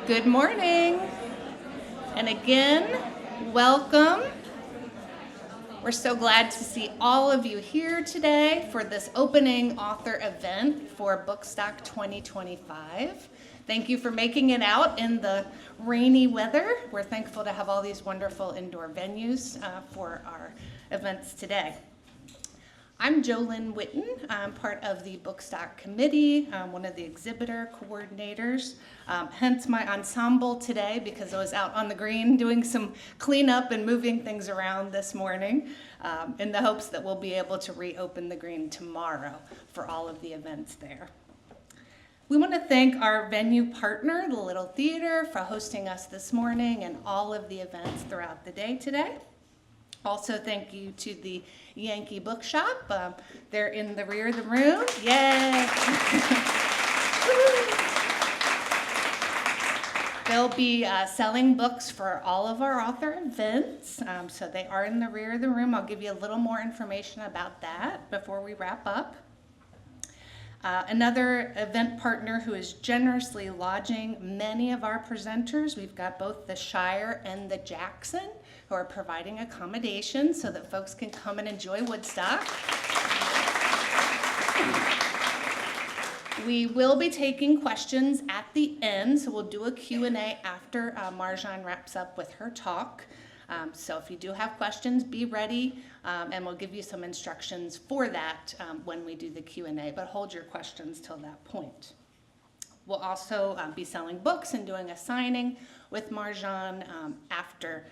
Good morning. And again, welcome. We're so glad to see all of you here today for this opening author event for Bookstock 2025. Thank you for making it out in the rainy weather. We're thankful to have all these wonderful indoor venues for our events today. I'm Jolynn Witten. I'm part of the Bookstock committee, one of the exhibitor coordinators, hence my ensemble today because I was out on the green doing some cleanup and moving things around this morning in the hopes that we'll be able to reopen the green tomorrow for all of the events there. We want to thank our venue partner, the Little Theater, for hosting us this morning and all of the events throughout the day today. Also, thank you to the Yankee Bookshop. They're in the rear of the room. Yay! They'll be selling books for all of our author events. So they are in the rear of the room. I'll give you a little more information about that before we wrap up. Another event partner who is generously lodging many of our presenters. We've got both the Shire and the Jackson who are providing accommodations so that folks can come and enjoy Woodstock. We will be taking questions at the end, so we'll do a Q&A after Marjan wraps up with her talk. So if you do have questions, be ready, and we'll give you some instructions for that when we do the Q&A, but hold your questions till that point. We'll also be selling books and doing a signing with Marjan after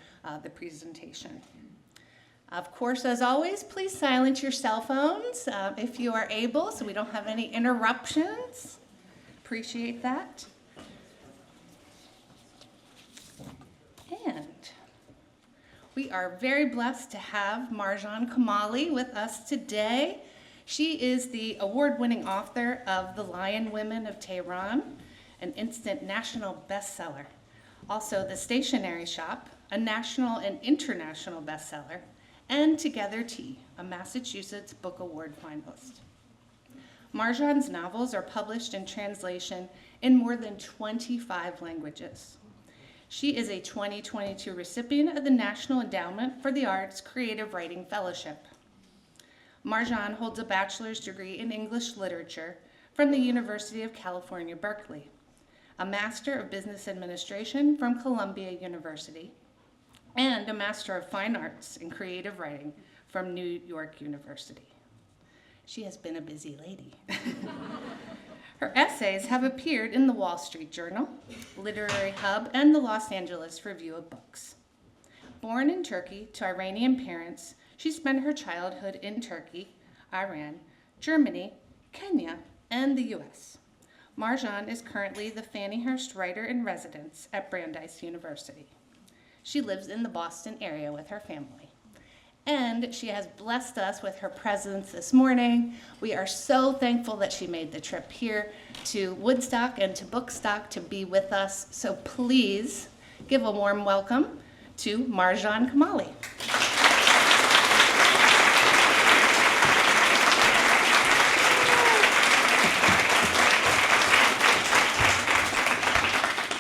the presentation. Of course, as always, please silence your cell phones if you are able, so we don't have any interruptions. Appreciate that. And we are very blessed to have Marjan Kamali with us today. She is the award-winning author of The Lion Women of Tehran, an instant national bestseller. Also, The Stationery Shop, a national and international bestseller, and Together Tea, a Massachusetts Book Award finalist. Marjan's novels are published in translation in more than 25 languages. She is a 2022 recipient of the National Endowment for the Arts Creative Writing Fellowship. Marjan holds a bachelor's degree in English literature from the University of California, Berkeley, a Master of Business Administration from Columbia University, and a Master of Fine Arts in Creative Writing from New York University. She has been a busy lady. Her essays have appeared in the Wall Street Journal, Literary Hub, and the Los Angeles Review of Books. Born in Turkey to Iranian parents, she spent her childhood in Turkey, Iran, Germany, Kenya, and the U.S. Marjan is currently the Fannie Hurst Writer in Residence at Brandeis University. She lives in the Boston area with her family. And she has blessed us with her presence this morning. We are so thankful that she made the trip here to Woodstock and to Bookstock to be with us. So please give a warm welcome to Marjan Kamali.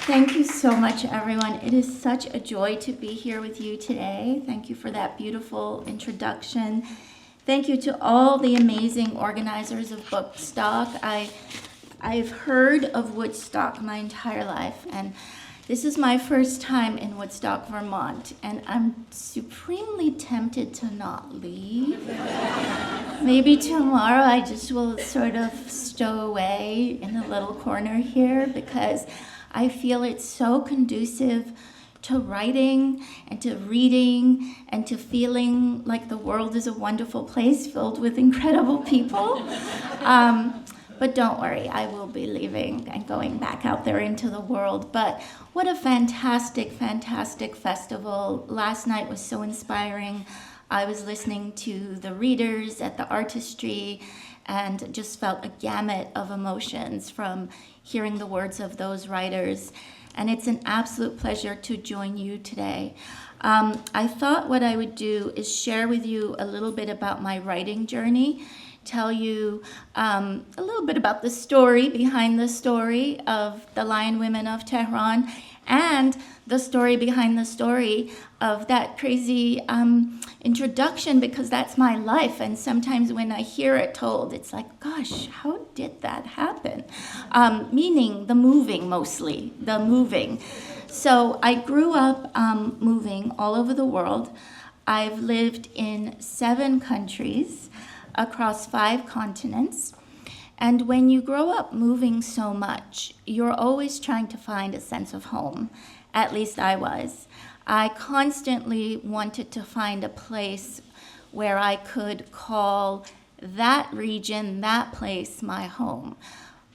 Thank you so much, everyone. It is such a joy to be here with you today. Thank you for that beautiful introduction. Thank you to all the amazing organizers of Bookstock. I've heard of Woodstock my entire life, and this is my first time in Woodstock, Vermont, and I'm supremely tempted to not leave. Maybe tomorrow I just will sort of stow away in a little corner here because I feel it's so conducive to writing and to reading and to feeling like the world is a wonderful place filled with incredible people. But don't worry, I will be leaving and going back out there into the world. But what a fantastic, fantastic festival. Last night was so inspiring. I was listening to the readers at the artistry and just felt a gamut of emotions from hearing the words of those writers. And it's an absolute pleasure to join you today. I thought what I would do is share with you a little bit about my writing journey tell you a little bit about the story behind the story of the Lion Women of Tehran, and the story behind the story of that crazy introduction, because that's my life. And sometimes when I hear it told, it's like, gosh, how did that happen? Meaning the moving, mostly, the moving. So I grew up moving all over the world. I've lived in 7 countries across 5 continents. And when you grow up moving so much, you're always trying to find a sense of home. At least I was. I constantly wanted to find a place where I could call that region, that place, my home.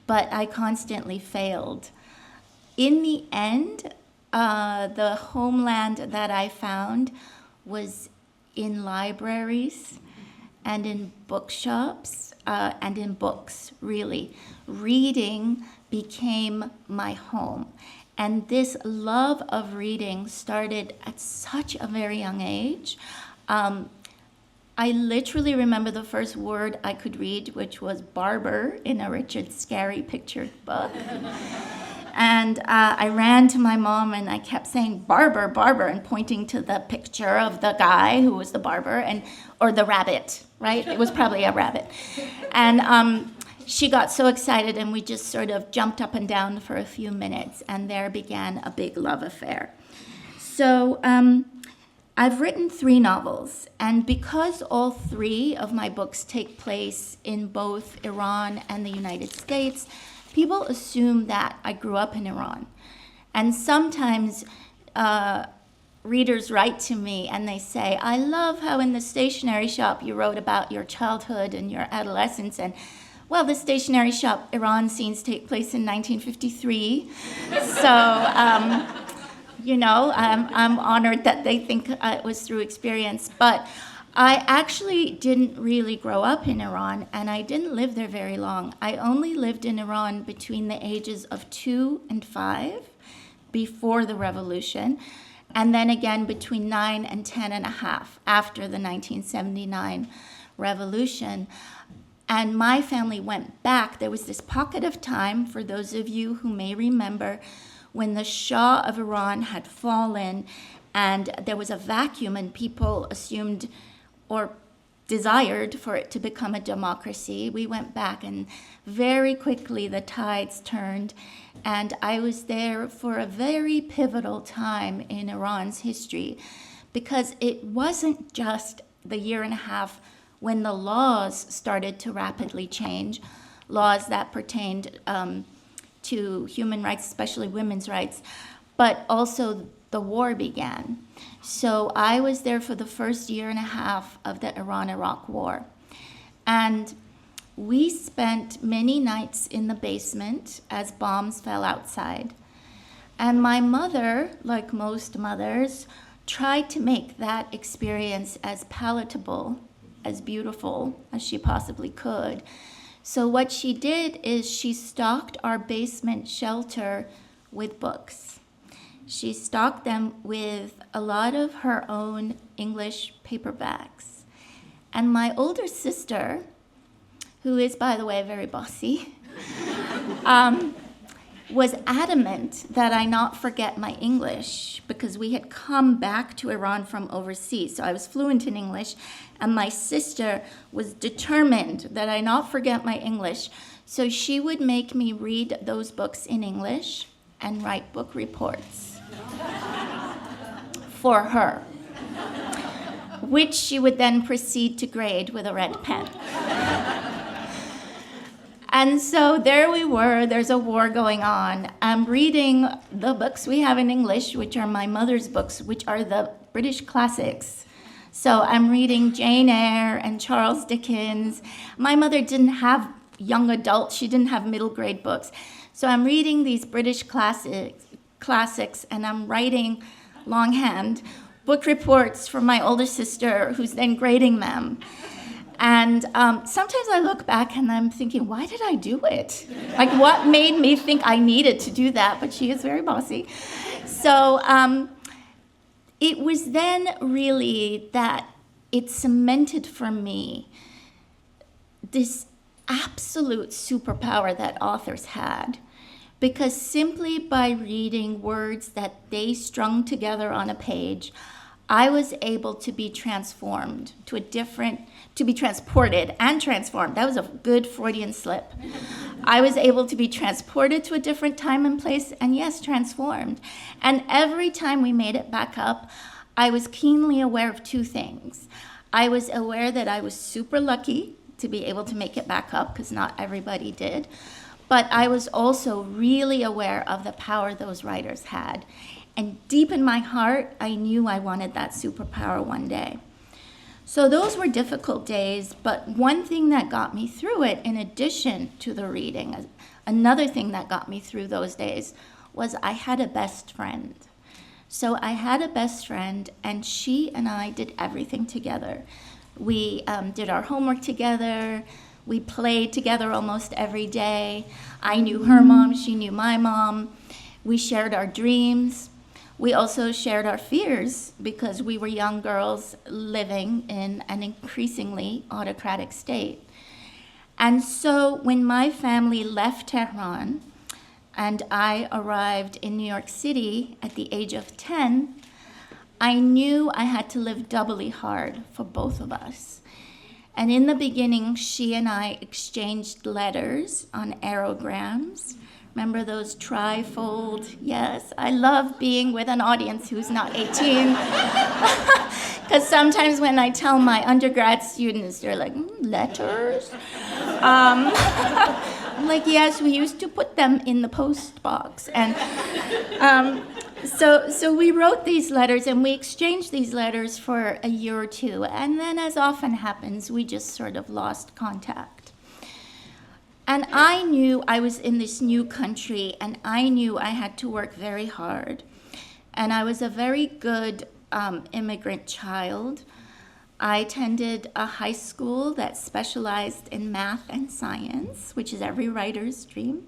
But I constantly failed. In the end, the homeland that I found was in libraries and in bookshops and in books, really. Reading became my home. And this love of reading started at such a very young age. I literally remember the first word I could read, which was barber in a Richard Scarry pictured book. And I ran to my mom and I kept saying, barber, barber, and pointing to the picture of the guy who was the barber, or the rabbit, right? It was probably a rabbit. And she got so excited, and we just sort of jumped up and down for a few minutes, and there began a big love affair. So I've written 3 novels, and because all 3 of my books take place in both Iran and the United States, people assume that I grew up in Iran. And sometimes readers write to me and they say, I love how in the stationery shop you wrote about your childhood and your adolescence. And well, the stationery shop Iran scenes take place in 1953. So, I'm honored that they think it was through experience. But I actually didn't really grow up in Iran, and I didn't live there very long. I only lived in Iran between the ages of 2 and 5 before the revolution, and then again between 9 and 10 and a half after the 1979 revolution. And my family went back. There was this pocket of time, for those of you who may remember, when the Shah of Iran had fallen and there was a vacuum and people assumed or desired for it to become a democracy. We went back and very quickly the tides turned, and I was there for a very pivotal time in Iran's history, because it wasn't just the year and a half when the laws started to rapidly change, laws that pertained to human rights, especially women's rights, but also the war began. So I was there for the first year and a half of the Iran-Iraq War. And we spent many nights in the basement as bombs fell outside. And my mother, like most mothers, tried to make that experience as palatable, as beautiful as she possibly could. So what she did is she stocked our basement shelter with books. She stocked them with a lot of her own English paperbacks. And my older sister, who is, by the way, very bossy, was adamant that I not forget my English, because we had come back to Iran from overseas. So I was fluent in English, and my sister was determined that I not forget my English. So she would make me read those books in English and write book reports for her, which she would then proceed to grade with a red pen. And so there we were, there's a war going on. I'm reading the books we have in English, which are my mother's books, which are the British classics. So I'm reading Jane Eyre and Charles Dickens. My mother didn't have young adult, she didn't have middle grade books. So I'm reading these British classics, and I'm writing longhand book reports for my older sister, who's then grading them. And sometimes I look back and I'm thinking, why did I do it? Like, what made me think I needed to do that? But she is very bossy. So it was then really that it cemented for me this absolute superpower that authors had, because simply by reading words that they strung together on a page, I was able to be transformed to be transported and transformed. That was a good Freudian slip. I was able to be transported to a different time and place, and yes, transformed. And every time we made it back up, I was keenly aware of two things. I was aware that I was super lucky to be able to make it back up, because not everybody did. But I was also really aware of the power those writers had. And deep in my heart, I knew I wanted that superpower one day. So those were difficult days, but one thing that got me through it, in addition to the reading, another thing that got me through those days was I had a best friend. So I had a best friend, and she and I did everything together. We did our homework together. We played together almost every day. I knew her mom, she knew my mom. We shared our dreams. We also shared our fears, because we were young girls living in an increasingly autocratic state. And so when my family left Tehran and I arrived in New York City at the age of 10, I knew I had to live doubly hard for both of us. And in the beginning, she and I exchanged letters on aerograms. Remember those trifold? Yes, I love being with an audience who's not 18. Because sometimes when I tell my undergrad students, they're like, letters? I'm like, yes, we used to put them in the post box. And so we wrote these letters, and we exchanged these letters for a year or two. And then, as often happens, we just sort of lost contact. And I knew I was in this new country, and I knew I had to work very hard. And I was a very good immigrant child. I attended a high school that specialized in math and science, which is every writer's dream.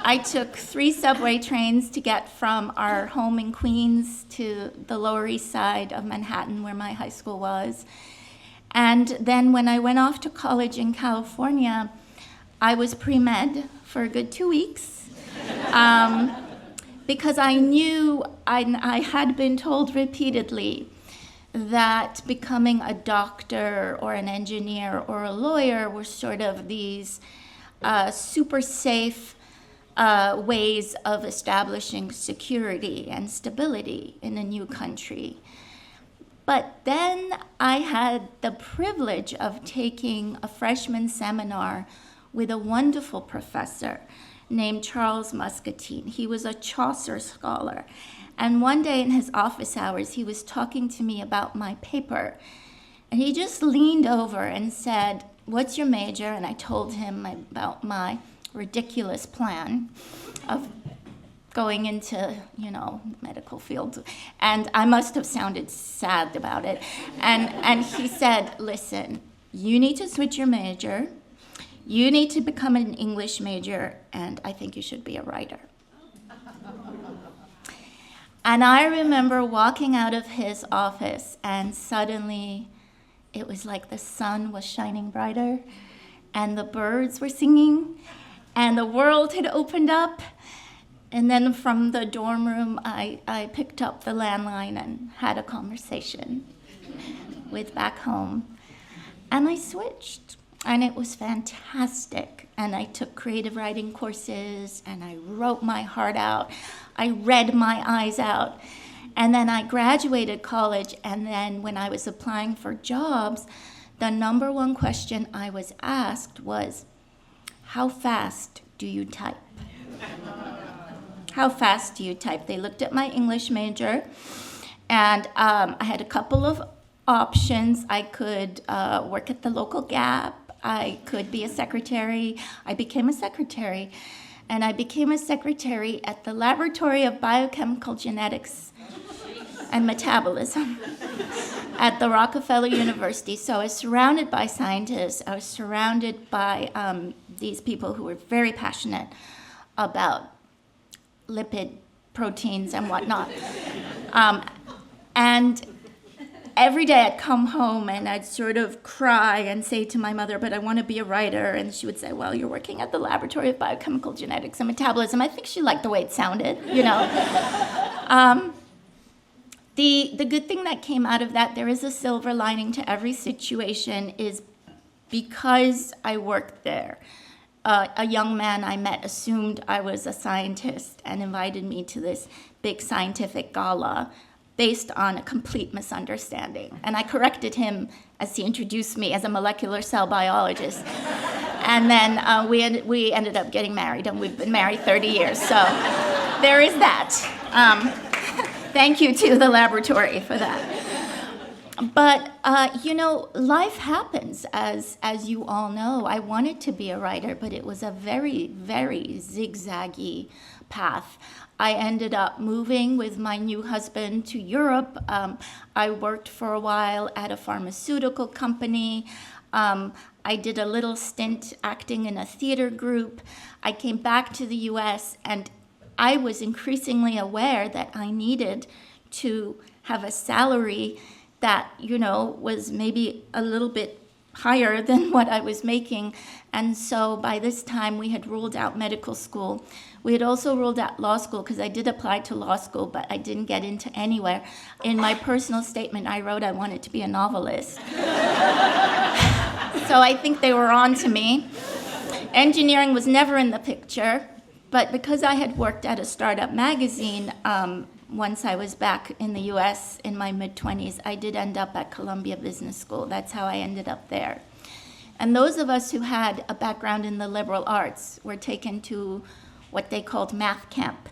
I took 3 subway trains to get from our home in Queens to the Lower East Side of Manhattan, where my high school was. And then when I went off to college in California, I was pre-med for a good 2 weeks, because I knew I had been told repeatedly that becoming a doctor or an engineer or a lawyer were sort of these super safe ways of establishing security and stability in a new country. But then I had the privilege of taking a freshman seminar with a wonderful professor named Charles Muscatine. He was a Chaucer scholar. And one day in his office hours, he was talking to me about my paper. And he just leaned over and said, "What's your major?" And I told him about my ridiculous plan of going into, medical field. And I must have sounded sad about it. And he said, "Listen, you need to switch your major. You need to become an English major, and I think you should be a writer." And I remember walking out of his office, and suddenly it was like the sun was shining brighter, and the birds were singing, and the world had opened up. And then from the dorm room, I picked up the landline and had a conversation with back home. And I switched, and it was fantastic. And I took creative writing courses, and I wrote my heart out. I read my eyes out. And then I graduated college, and then when I was applying for jobs, the number one question I was asked was, "How fast do you type?" How fast do you type? They looked at my English major, and I had a couple of options. I could work at the local Gap. I could be a secretary. I became a secretary, and I became a secretary at the Laboratory of Biochemical Genetics and Metabolism at the Rockefeller University. So I was surrounded by scientists. I was surrounded by these people who were very passionate about lipid proteins and whatnot. And every day I'd come home and I'd sort of cry and say to my mother, but I want to be a writer. And she would say, well, you're working at the Laboratory of Biochemical Genetics and Metabolism. I think she liked the way it sounded, you know. The good thing that came out of that, there is a silver lining to every situation, is because I worked there. A young man I met assumed I was a scientist and invited me to this big scientific gala based on a complete misunderstanding. And I corrected him as he introduced me as a molecular cell biologist. And then we ended up getting married, and we've been married 30 years. So there is that. Thank you to the laboratory for that. But, life happens, as you all know. I wanted to be a writer, but it was a very, very zigzaggy path. I ended up moving with my new husband to Europe. I worked for a while at a pharmaceutical company. I did a little stint acting in a theater group. I came back to the US, and I was increasingly aware that I needed to have a salary that, was maybe a little bit higher than what I was making. And so by this time, we had ruled out medical school. We had also ruled out law school, because I did apply to law school, but I didn't get into anywhere. In my personal statement, I wrote I wanted to be a novelist. So I think they were on to me. Engineering was never in the picture, but because I had worked at a startup magazine, once I was back in the US in my mid-20s, I did end up at Columbia Business School. That's how I ended up there. And those of us who had a background in the liberal arts were taken to what they called math camp.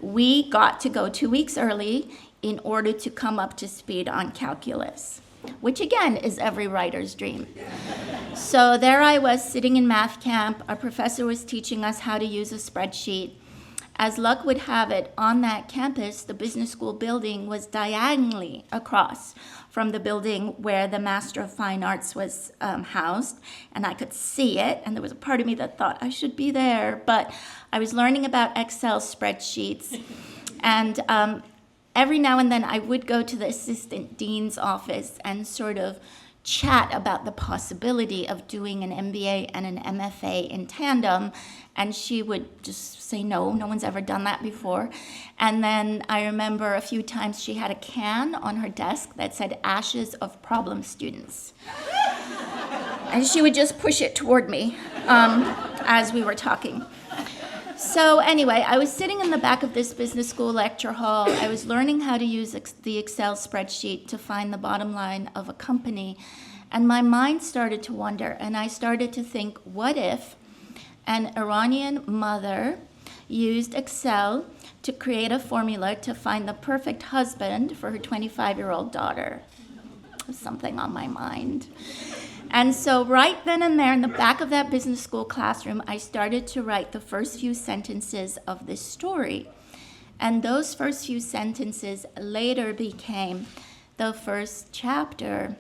We got to go 2 weeks early in order to come up to speed on calculus, which again is every writer's dream. So there I was sitting in math camp. Our professor was teaching us how to use a spreadsheet. As luck would have it, on that campus, the business school building was diagonally across from the building where the Master of Fine Arts was housed, and I could see it, and there was a part of me that thought I should be there, but I was learning about Excel spreadsheets, and every now and then I would go to the assistant dean's office and sort of chat about the possibility of doing an MBA and an MFA in tandem, and she would just say, no one's ever done that before. And then I remember a few times she had a can on her desk that said ashes of problem students. And she would just push it toward me as we were talking. So anyway, I was sitting in the back of this business school lecture hall. I was learning how to use the Excel spreadsheet to find the bottom line of a company. And my mind started to wander, and I started to think, what if an Iranian mother used Excel to create a formula to find the perfect husband for her 25-year-old daughter? There's something on my mind. And so right then and there in the back of that business school classroom, I started to write the first few sentences of this story. And those first few sentences later became the first chapter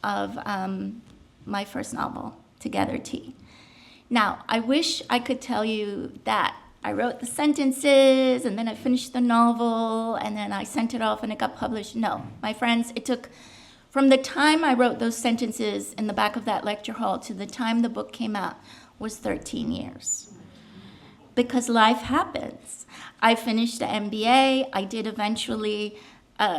of my first novel, Together Tea. Now, I wish I could tell you that I wrote the sentences and then I finished the novel and then I sent it off and it got published. No, my friends, it took from the time I wrote those sentences in the back of that lecture hall to the time the book came out was 13 years. Because life happens. I finished the MBA. I did eventually,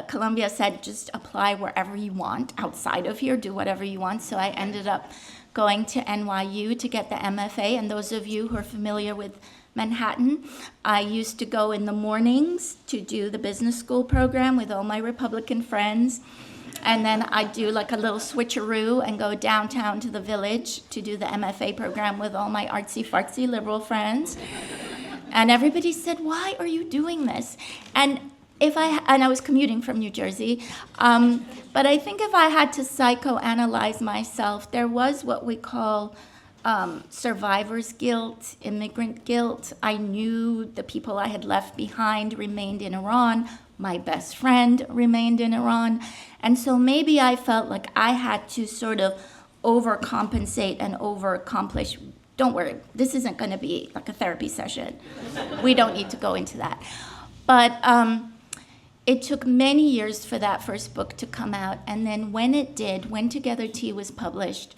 Columbia said, just apply wherever you want outside of here, do whatever you want. So I ended up going to NYU to get the MFA. And those of you who are familiar with Manhattan, I used to go in the mornings to do the business school program with all my Republican friends. And then I'd do like a little switcheroo and go downtown to the Village to do the MFA program with all my artsy-fartsy liberal friends. And everybody said, why are you doing this? And I was commuting from New Jersey, but I think if I had to psychoanalyze myself, there was what we call survivor's guilt, immigrant guilt. I knew the people I had left behind remained in Iran. My best friend remained in Iran. And so maybe I felt like I had to sort of overcompensate and overaccomplish. Don't worry, this isn't going to be like a therapy session. We don't need to go into that. But it took many years for that first book to come out. And then when it did, When Together Tea was published,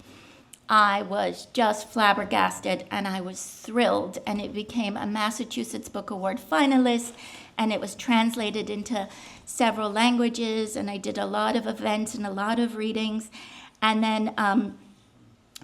I was just flabbergasted and I was thrilled. And it became a Massachusetts Book Award finalist, and it was translated into several languages, and I did a lot of events and a lot of readings. And then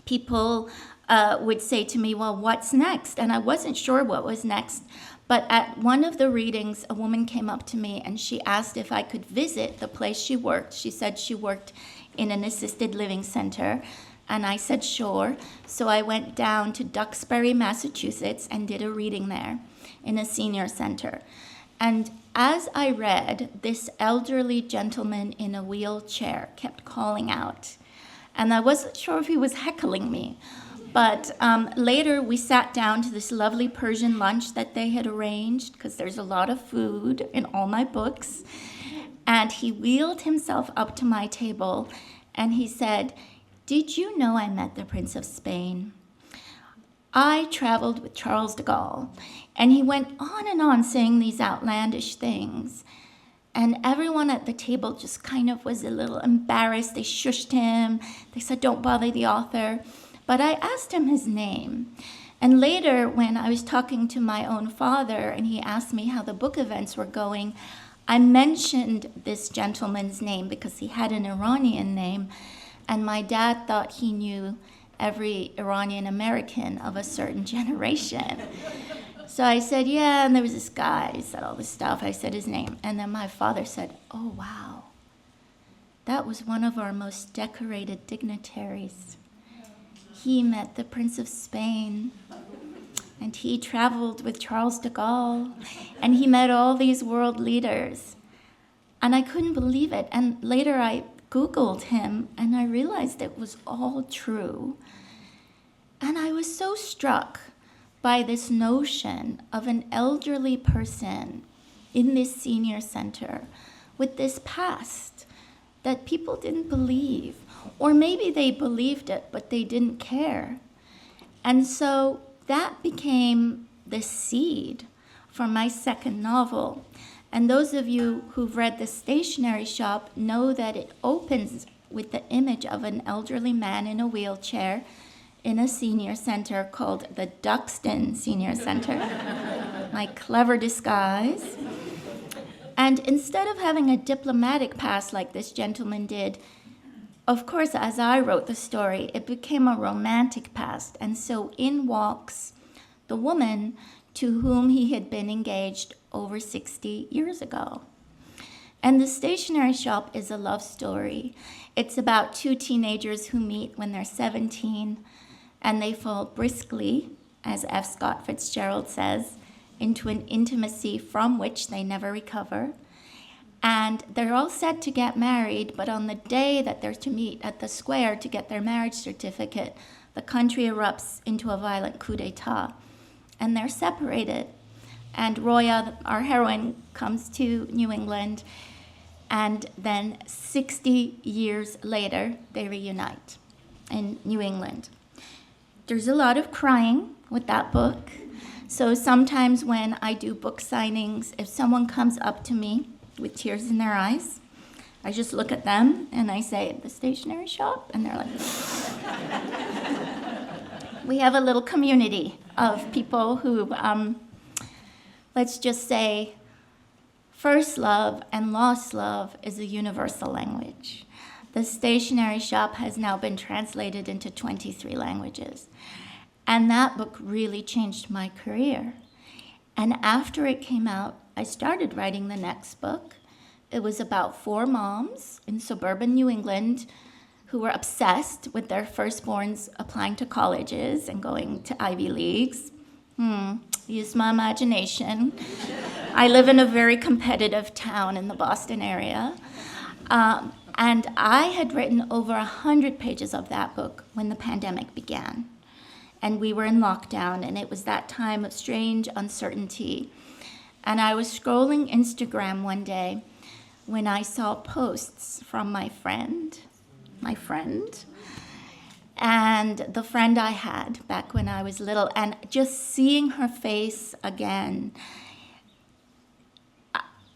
people would say to me, well, what's next? And I wasn't sure what was next. But at one of the readings, a woman came up to me and she asked if I could visit the place she worked. She said she worked in an assisted living center. And I said, sure. So I went down to Duxbury, Massachusetts, and did a reading there in a senior center. And as I read, this elderly gentleman in a wheelchair kept calling out. And I wasn't sure if he was heckling me. But later we sat down to this lovely Persian lunch that they had arranged, because there's a lot of food in all my books. And he wheeled himself up to my table and he said, did you know I met the Prince of Spain? I traveled with Charles de Gaulle. And he went on saying these outlandish things. And everyone at the table just kind of was a little embarrassed. They shushed him. They said, don't bother the author. But I asked him his name. And later, when I was talking to my own father and he asked me how the book events were going, I mentioned this gentleman's name because he had an Iranian name. And my dad thought he knew every Iranian American of a certain generation. So I said, yeah, and there was this guy. He said all this stuff. I said his name. And then my father said, oh, wow. That was one of our most decorated dignitaries. He met the Prince of Spain. And he traveled with Charles de Gaulle. And he met all these world leaders. And I couldn't believe it. And later I Googled him, and I realized it was all true. And I was so struck by this notion of an elderly person in this senior center with this past that people didn't believe, or maybe they believed it, but they didn't care. And so that became the seed for my second novel. And those of you who've read The Stationery Shop know that it opens with the image of an elderly man in a wheelchair in a senior center called the Duxton Senior Center. My clever disguise. And instead of having a diplomatic past like this gentleman did, of course, as I wrote the story, it became a romantic past. And so in walks the woman to whom he had been engaged over 60 years ago. And The Stationery Shop is a love story. It's about two teenagers who meet when they're 17, and they fall briskly, as F. Scott Fitzgerald says, into an intimacy from which they never recover. And they're all set to get married, but on the day that they're to meet at the square to get their marriage certificate, the country erupts into a violent coup d'etat, and they're separated. And Roya, our heroine, comes to New England, and then 60 years later, they reunite in New England. There's a lot of crying with that book. So sometimes when I do book signings, if someone comes up to me with tears in their eyes, I just look at them and I say, The Stationery Shop? And they're like, we have a little community of people who, let's just say, first love and lost love is a universal language. The Stationery Shop has now been translated into 23 languages. And that book really changed my career. And after it came out, I started writing the next book. It was about 4 moms in suburban New England who were obsessed with their firstborns applying to colleges and going to Ivy Leagues. Use my imagination. I live in a very competitive town in the Boston area. And I had written over 100 pages of that book when the pandemic began. And we were in lockdown, and it was that time of strange uncertainty. And I was scrolling Instagram one day when I saw posts from my friend, and the friend I had back when I was little, and just seeing her face again,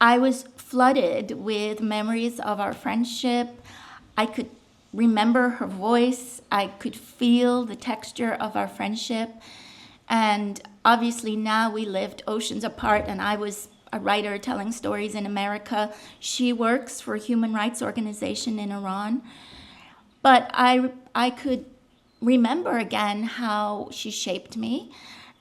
I was flooded with memories of our friendship. I could remember her voice. I could feel the texture of our friendship. And obviously now we lived oceans apart, and I was a writer telling stories in America. She works for a human rights organization in Iran. But I could remember again how she shaped me.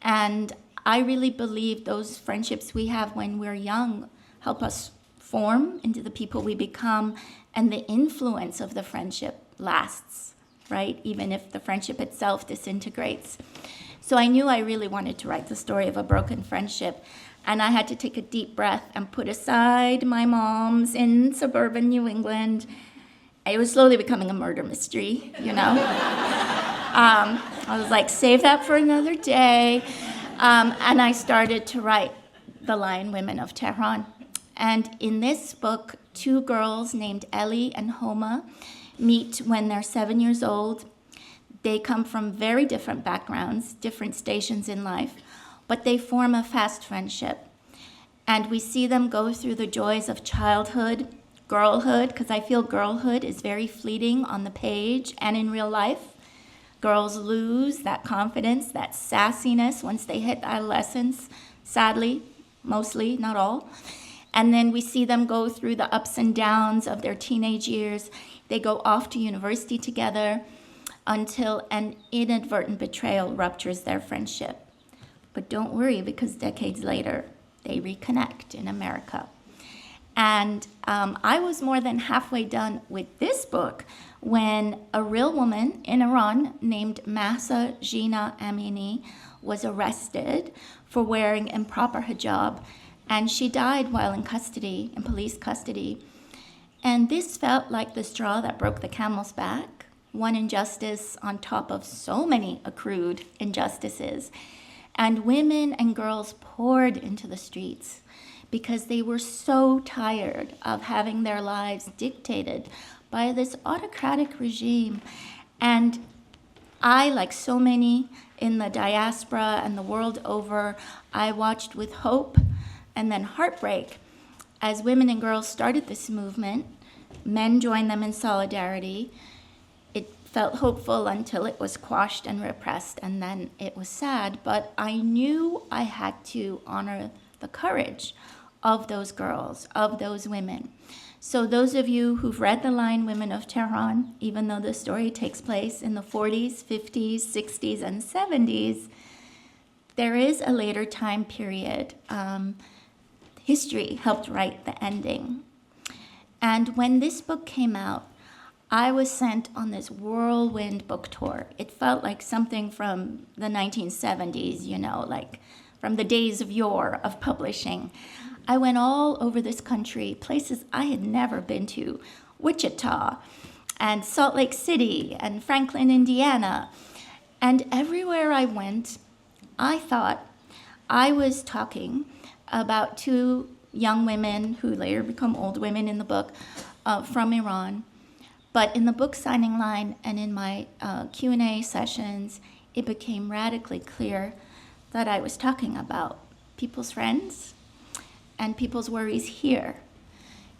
And I really believe those friendships we have when we're young help us form into the people we become, and the influence of the friendship lasts, right? Even if the friendship itself disintegrates. So I knew I really wanted to write the story of a broken friendship, and I had to take a deep breath and put aside my mom's in suburban New England. It was slowly becoming a murder mystery, you know? I was like, save that for another day. And I started to write The Lion Women of Tehran. And in this book, two girls named Ellie and Homa meet when they're 7 years old. They come from very different backgrounds, different stations in life, but they form a fast friendship. And we see them go through the joys of childhood, girlhood, because I feel girlhood is very fleeting on the page and in real life. Girls lose that confidence, that sassiness once they hit adolescence, sadly, mostly, not all. And then we see them go through the ups and downs of their teenage years. They go off to university together until an inadvertent betrayal ruptures their friendship. But don't worry, because decades later, they reconnect in America. And I was more than halfway done with this book when a real woman in Iran named Mahsa Jina Amini was arrested for wearing improper hijab, and she died while in custody, in police custody. And this felt like the straw that broke the camel's back, one injustice on top of so many accrued injustices. And women and girls poured into the streets because they were so tired of having their lives dictated by this autocratic regime. And I, like so many in the diaspora and the world over, I watched with hope and then heartbreak as women and girls started this movement. Men joined them in solidarity. It felt hopeful until it was quashed and repressed, and then it was sad. But I knew I had to honor the courage of those girls, of those women. So those of you who've read The Lion Women of Tehran, even though the story takes place in the 40s, 50s, 60s, and 70s, there is a later time period. History helped write the ending. And when this book came out, I was sent on this whirlwind book tour. It felt like something from the 1970s, you know, like from the days of yore of publishing. I went all over this country, places I had never been to, Wichita and Salt Lake City and Franklin, Indiana. And everywhere I went, I thought I was talking about two young women who later become old women in the book from Iran. But in the book signing line and in my Q&A sessions, it became radically clear that I was talking about people's friends and people's worries here.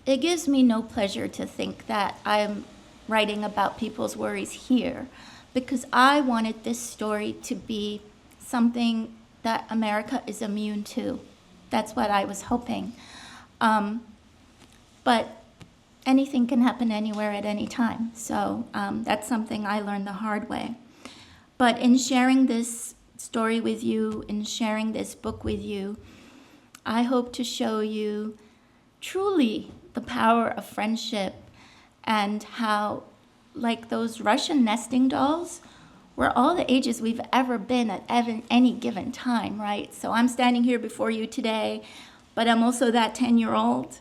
It gives me no pleasure to think that I'm writing about people's worries here, because I wanted this story to be something that America is immune to. That's what I was hoping. But anything can happen anywhere at any time. So that's something I learned the hard way. But in sharing this story with you, in sharing this book with you, I hope to show you truly the power of friendship and how, like those Russian nesting dolls, we're all the ages we've ever been at any given time, right? So I'm standing here before you today, but I'm also that 10-year-old.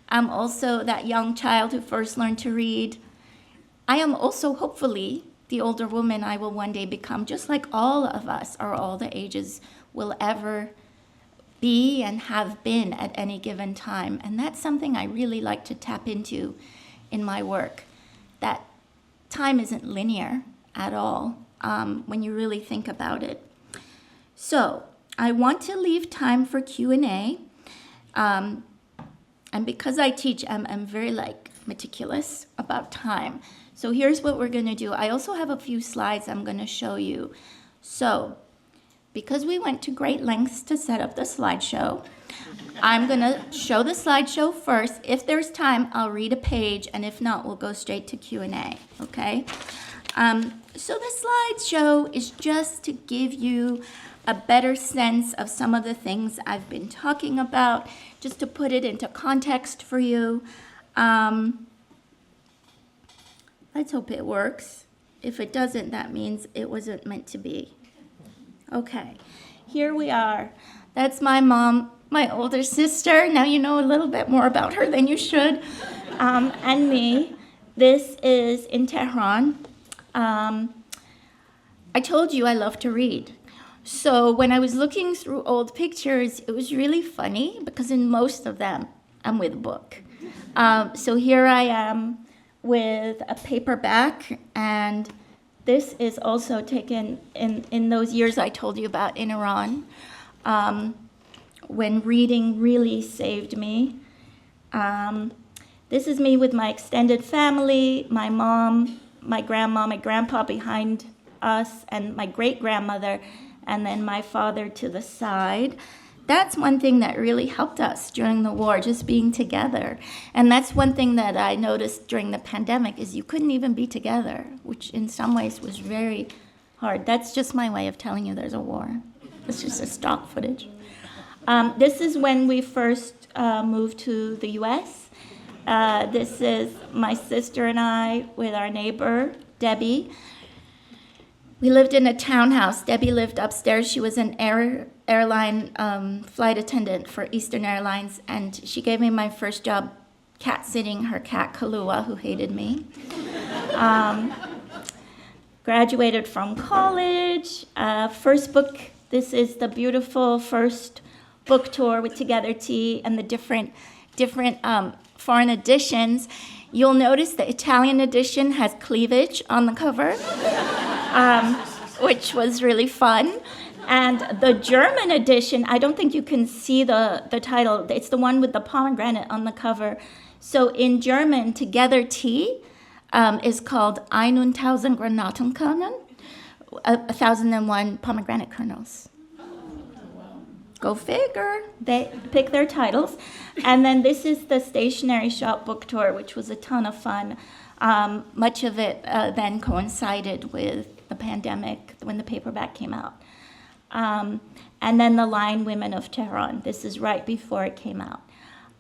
I'm also that young child who first learned to read. I am also, hopefully, the older woman I will one day become, just like all of us are all the ages will ever be and have been at any given time. And that's something I really like to tap into in my work, that time isn't linear at all when you really think about it. So I want to leave time for Q&A. And because I teach, I'm very meticulous about time. So here's what we're going to do. I also have a few slides I'm going to show you. So because we went to great lengths to set up the slideshow, I'm going to show the slideshow first. If there's time, I'll read a page, and if not, we'll go straight to Q&A, okay? So the slideshow is just to give you a better sense of some of the things I've been talking about, just to put it into context for you. Let's hope it works. If it doesn't, that means it wasn't meant to be. Okay, here we are. That's my mom, my older sister. Now you know a little bit more about her than you should, and me. This is in Tehran. I told you I love to read. So when I was looking through old pictures, it was really funny because in most of them, I'm with a book. So here I am with a paperback, and this is also taken in those years I told you about in Iran, when reading really saved me. This is me with my extended family, my mom, my grandma, my grandpa behind us, and my great-grandmother, and then my father to the side. That's one thing that really helped us during the war, just being together. And that's one thing that I noticed during the pandemic is you couldn't even be together, which in some ways was very hard. That's just my way of telling you there's a war. It's just a stock footage. This is when we first moved to the U.S. This is my sister and I with our neighbor, Debbie. We lived in a townhouse. Debbie lived upstairs. She was an airline flight attendant for Eastern Airlines, and she gave me my first job cat-sitting her cat, Kalua, who hated me. Graduated from college. First book, this is the beautiful first book tour with Together Tea and the different foreign editions. You'll notice the Italian edition has cleavage on the cover, which was really fun. And the German edition, I don't think you can see the title. It's the one with the pomegranate on the cover. So in German, Together Tea is called 1000 Granatenkerne, 1001 pomegranate kernels. Go figure. They pick their titles. And then this is the stationery shop book tour, which was a ton of fun. Much of it then coincided with the pandemic when the paperback came out. And then the Lion Women of Tehran. This is right before it came out.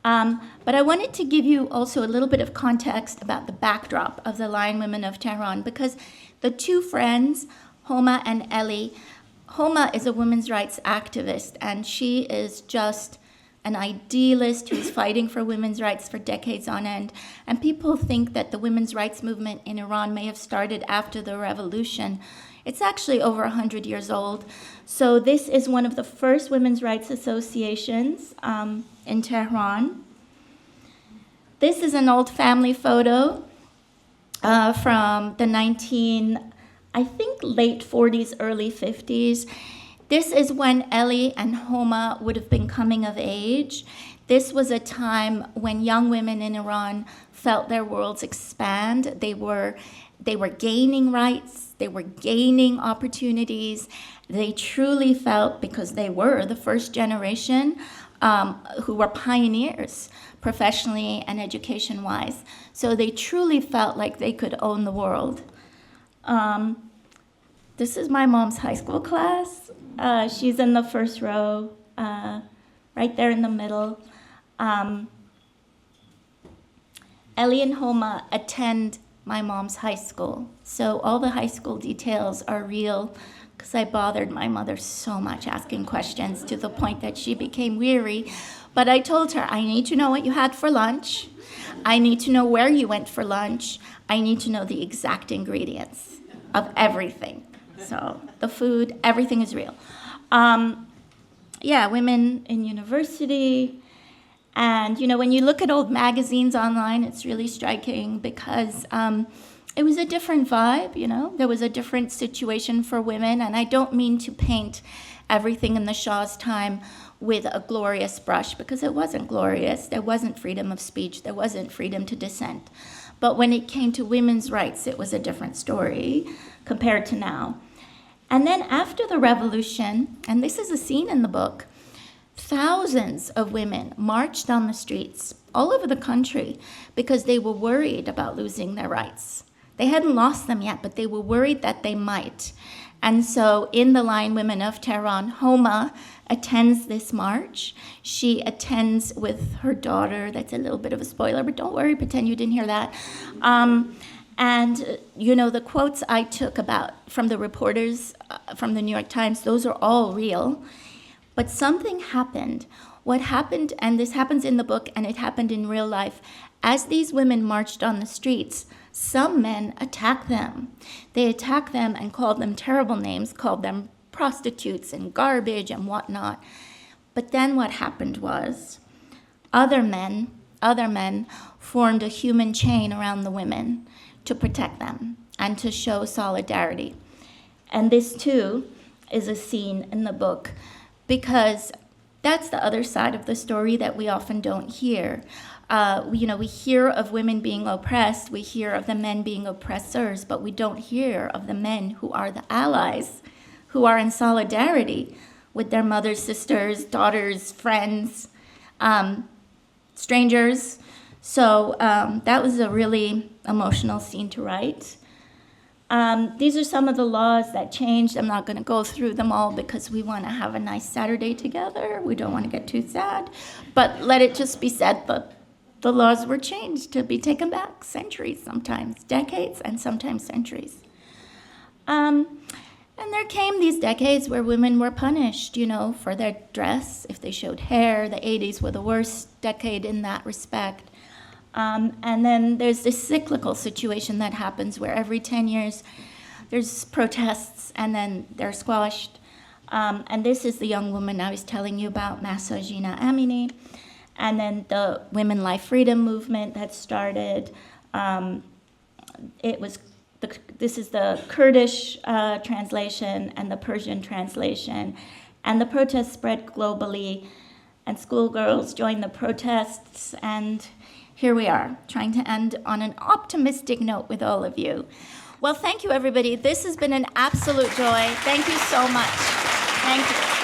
But I wanted to give you also a little bit of context about the backdrop of the Lion Women of Tehran, because the two friends, Homa and Ellie, Homa is a women's rights activist, and she is just an idealist who's fighting for women's rights for decades on end. And people think that the women's rights movement in Iran may have started after the revolution. It's actually over 100 years old. So this is one of the first women's rights associations in Tehran. This is an old family photo from the late 40s, early 50s. This is when Ellie and Homa would have been coming of age. This was a time when young women in Iran felt their worlds expand. They were gaining rights. They were gaining opportunities. They truly felt, because they were the first generation who were pioneers professionally and education-wise. So they truly felt like they could own the world. This is my mom's high school class. She's in the first row, right there in the middle. Ellie and Homa attend my mom's high school. So all the high school details are real, because I bothered my mother so much asking questions to the point that she became weary. But I told her, I need to know what you had for lunch. I need to know where you went for lunch. I need to know the exact ingredients of everything. So the food, everything is real. Women in university. And, when you look at old magazines online, it's really striking because it was a different vibe, There was a different situation for women. And I don't mean to paint everything in the Shah's time with a glorious brush, because it wasn't glorious. There wasn't freedom of speech. There wasn't freedom to dissent. But when it came to women's rights, it was a different story compared to now. And then after the revolution, and this is a scene in the book, thousands of women marched on the streets all over the country because they were worried about losing their rights. They hadn't lost them yet, but they were worried that they might. And so in the Lion Women of Tehran, Homa attends this march. She attends with her daughter. That's a little bit of a spoiler, but don't worry, pretend you didn't hear that. And, the quotes I took from the reporters from the New York Times, those are all real. But something happened. What happened, and this happens in the book, and it happened in real life, as these women marched on the streets, some men attacked them. They attacked them and called them terrible names, called them prostitutes and garbage and whatnot. But then what happened was other men formed a human chain around the women to protect them and to show solidarity. And this, too, is a scene in the book, because that's the other side of the story that we often don't hear. We hear of women being oppressed, we hear of the men being oppressors, but we don't hear of the men who are the allies, who are in solidarity with their mothers, sisters, daughters, friends, strangers. So that was a really emotional scene to write. These are some of the laws that changed. I'm not going to go through them all because we want to have a nice Saturday together. We don't want to get too sad. But let it just be said that the laws were changed to be taken back centuries sometimes, decades, and sometimes centuries. And there came these decades where women were punished, for their dress, if they showed hair. The 80s were the worst decade in that respect. And then there's this cyclical situation that happens where every 10 years there's protests and then they're squashed. And this is the young woman I was telling you about, Mahsa Jina Amini. And then the Women Life Freedom movement that started. This is the Kurdish translation and the Persian translation. And the protests spread globally, and schoolgirls joined the protests, and here we are, trying to end on an optimistic note with all of you. Well, thank you, everybody. This has been an absolute joy. Thank you so much. Thank you.